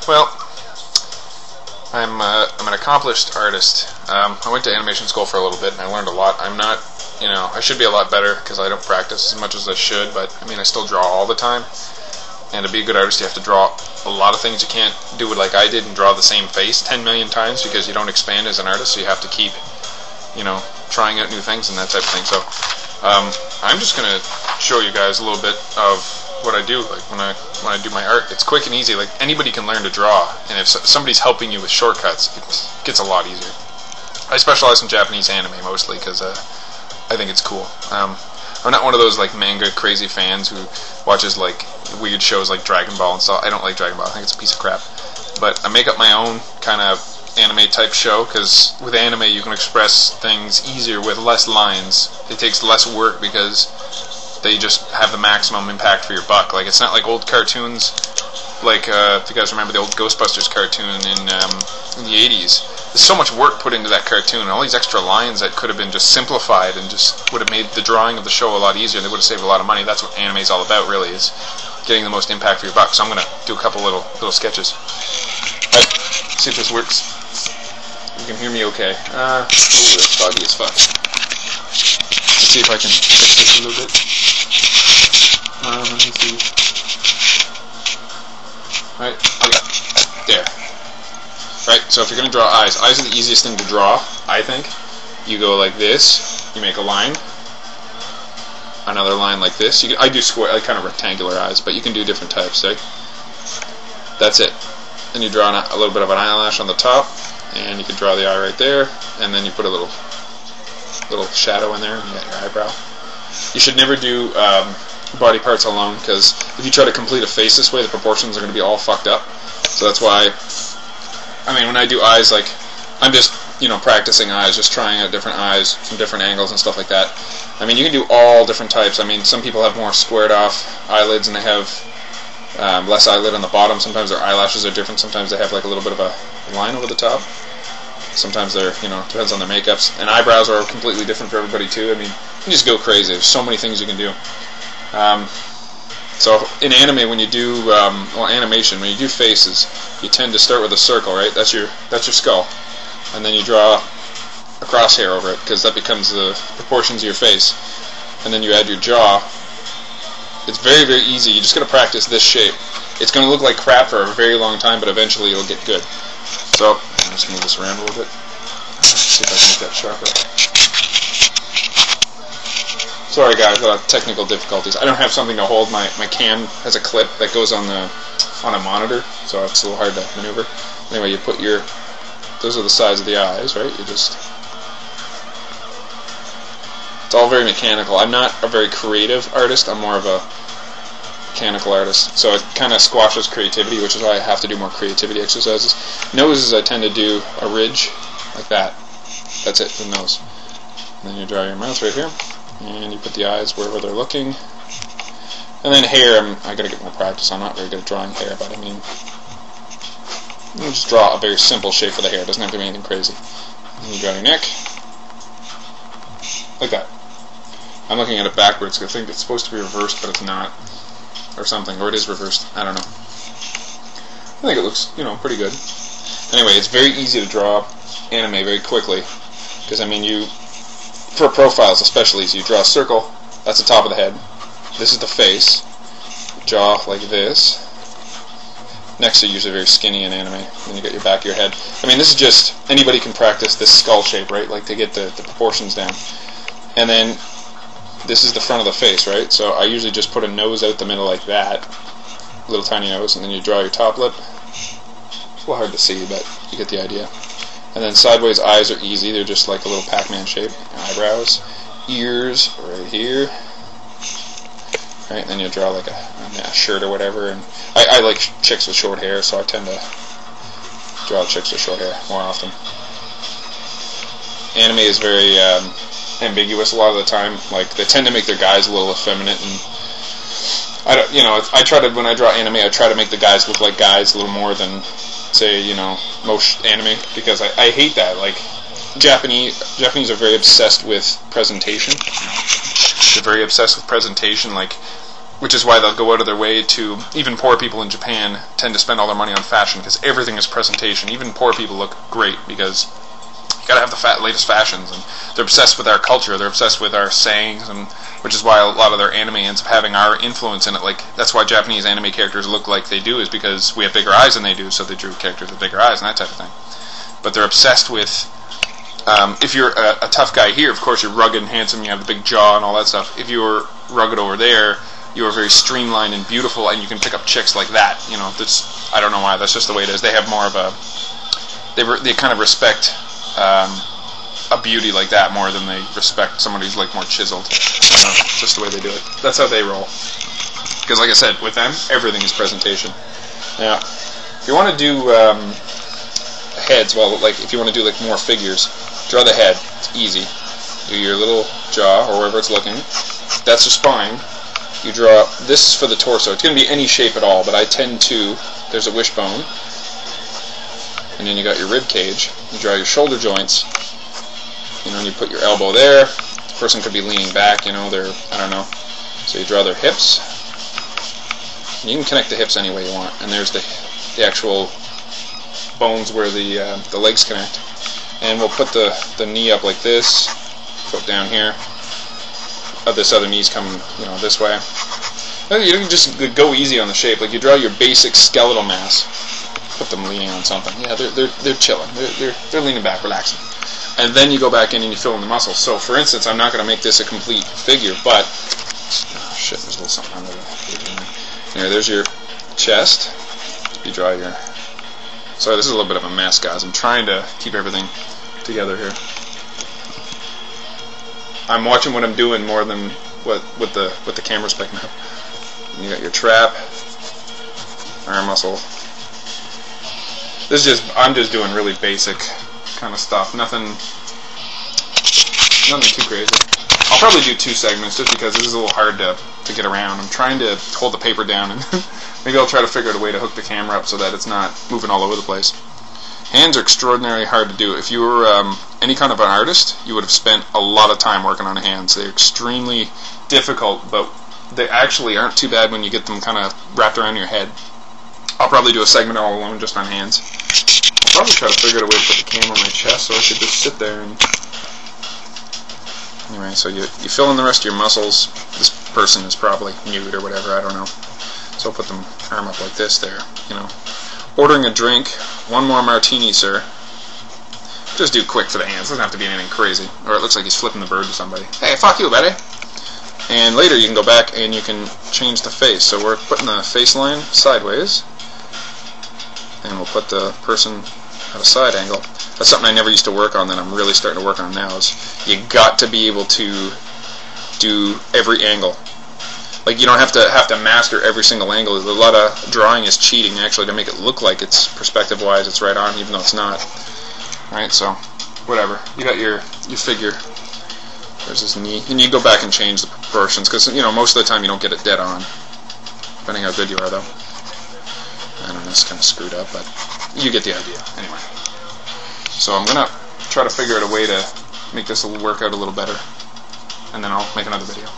Well, I'm an accomplished artist. I went to animation school for a little bit, and I learned a lot. I'm not, I should be a lot better because I don't practice as much as I should, but I still draw all the time. And to be a good artist, you have to draw a lot of things. You can't do it like I did and draw the same face 10 million times because you don't expand as an artist, so you have to keep, trying out new things and that type of thing. So I'm just going to show you guys a little bit of what I do, like when I do my art. It's quick and easy. Like anybody can learn to draw, and if somebody's helping you with shortcuts, it gets a lot easier. I specialize in Japanese anime mostly because I think it's cool. I'm not one of those like manga crazy fans who watches like weird shows like Dragon Ball and stuff. I don't like Dragon Ball. I think it's a piece of crap. But I make up my own kind of anime type show because with anime you can express things easier with less lines. It takes less work because they just have the maximum impact for your buck. Like it's not like old cartoons, like if you guys remember the old Ghostbusters cartoon in the 80s. There's so much work put into that cartoon, and all these extra lines that could have been just simplified and just would have made the drawing of the show a lot easier. They would have saved a lot of money. That's what anime is all about, really, is getting the most impact for your buck. So I'm gonna do a couple little sketches. All right, see if this works. You can hear me okay. It's foggy as fuck. Let's see if I can fix this a little bit. Let me see. Alright, okay. There. Right, so if you're going to draw eyes are the easiest thing to draw, I think. You go like this, you make a line, another line like this. I do square, like kind of rectangular eyes, but you can do different types, right? That's it. Then you draw a little bit of an eyelash on the top, and you can draw the eye right there, and then you put a little shadow in there, and you got your eyebrow. You should never do body parts alone, because if you try to complete a face this way, the proportions are going to be all fucked up. So that's why, when I do eyes, like, I'm just, practicing eyes, just trying out different eyes from different angles and stuff like that. You can do all different types. Some people have more squared off eyelids and they have less eyelid on the bottom. Sometimes their eyelashes are different. Sometimes they have like a little bit of a line over the top. Sometimes they're, depends on their makeups. And eyebrows are completely different for everybody too. You can just go crazy. There's so many things you can do. So in anime, when you do animation, when you do faces, you tend to start with a circle, right? That's your skull, and then you draw a crosshair over it because that becomes the proportions of your face, and then you add your jaw. It's very, very easy. You just got to practice this shape. It's going to look like crap for a very long time, but eventually it'll get good. So I'll just move this around a little bit. Let's see if I can make that sharper. Sorry guys, technical difficulties. I don't have something to hold. My cam has a clip that goes on a monitor, so it's a little hard to maneuver. Anyway, you put those are the size of the eyes, right? It's all very mechanical. I'm not a very creative artist. I'm more of a mechanical artist. So it kind of squashes creativity, which is why I have to do more creativity exercises. Noses, I tend to do a ridge like that. That's it, the nose. And then you draw your mouth right here. And you put the eyes wherever they're looking. And then hair, I gotta get more practice. I'm not very good at drawing hair, but you just draw a very simple shape for the hair. It doesn't have to be anything crazy. And you draw your neck. Like that. I'm looking at it backwards because I think it's supposed to be reversed, but it's not. Or something. Or it is reversed. I don't know. I think it looks, pretty good. Anyway, it's very easy to draw anime very quickly. Because, for profiles especially, so you draw a circle, that's the top of the head, this is the face, jaw like this, necks are usually very skinny in anime, then you got your back of your head. This is just, anybody can practice this skull shape, right, like to get the proportions down. And then, this is the front of the face, right, so I usually just put a nose out the middle like that, little tiny nose, and then you draw your top lip. It's a little hard to see, but you get the idea. And then sideways eyes are easy. They're just like a little Pac-Man shape. Eyebrows, ears right here. Right, and then you draw like a shirt or whatever. And I like chicks with short hair, so I tend to draw chicks with short hair more often. Anime is very ambiguous a lot of the time. Like they tend to make their guys a little effeminate, and I try to, when I draw anime, I try to make the guys look like guys a little more than, say, most anime, because I hate that. Like, Japanese are very obsessed with presentation. They're very obsessed with presentation. Like, which is why they'll go out of their way to, even poor people in Japan tend to spend all their money on fashion, because everything is presentation. Even poor people look great, because you gotta have the latest fashions, and they're obsessed with our culture, they're obsessed with our sayings, and which is why a lot of their anime ends up having our influence in it. Like, that's why Japanese anime characters look like they do, is because we have bigger eyes than they do, so they drew characters with bigger eyes and that type of thing. But they're obsessed with, if you're a tough guy here, of course you're rugged and handsome, you have the big jaw and all that stuff. If you're rugged over there, you are very streamlined and beautiful, and you can pick up chicks like that. You know, that's, I don't know why, that's just the way it is. They have more of a, they kind of respect a beauty like that more than they respect somebody who's like more chiseled. It's just the way they do it. That's how they roll. Because like I said, with them, everything is presentation. Now, if you want to do heads, well, like if you want to do like more figures, draw the head. It's easy. Do your little jaw, or wherever it's looking. That's the spine. You draw, this is for the torso. It's going to be any shape at all, but I tend to, there's a wishbone. And then you got your rib cage. You draw your shoulder joints. You know, and you put your elbow there. The person could be leaning back, you know, they're, I don't know. So you draw their hips. And you can connect the hips any way you want. And there's the actual bones where the legs connect. And we'll put the knee up like this. Foot down here. This other knee's coming, you know, this way. You can just go easy on the shape. Like you draw your basic skeletal mass. Put them leaning on something. Yeah, they're chilling. They're leaning back, relaxing. And then you go back in and you fill in the muscles. So, for instance, I'm not going to make this a complete figure, but oh shit, there's a little something under there. Here, there's your chest. You draw your. Sorry, this is a little bit of a mess, guys. I'm trying to keep everything together here. I'm watching what I'm doing more than what the camera's picking up. You got your trap, arm muscle. This is just, I'm just doing really basic kind of stuff. Nothing too crazy. I'll probably do 2 segments just because this is a little hard to get around. I'm trying to hold the paper down, and maybe I'll try to figure out a way to hook the camera up so that it's not moving all over the place. Hands are extraordinarily hard to do. If you were any kind of an artist, you would have spent a lot of time working on hands. They're extremely difficult, but they actually aren't too bad when you get them kind of wrapped around your head. I'll probably do a segment all alone just on hands. I'll probably try to figure out a way to put the camera on my chest so I could just sit there and... Anyway, so you fill in the rest of your muscles. This person is probably nude or whatever, I don't know. So I'll put them arm up like this there, you know. Ordering a drink. 1 more martini, sir. Just do quick for the hands. Doesn't have to be anything crazy. Or it looks like he's flipping the bird to somebody. Hey, fuck you, buddy. And later you can go back and you can change the face. So we're putting the face line sideways. And we'll put the person at a side angle. That's something I never used to work on that I'm really starting to work on now, is you got to be able to do every angle. Like, you don't have to master every single angle. A lot of drawing is cheating, actually, to make it look like it's perspective-wise, it's right on, even though it's not. Alright, so, whatever. You got your figure. There's his knee. And you go back and change the proportions, because, you know, most of the time you don't get it dead on. Depending how good you are, though. I don't know, it's kind of screwed up, but you get the idea. Anyway. So I'm going to try to figure out a way to make this work out a little better. And then I'll make another video.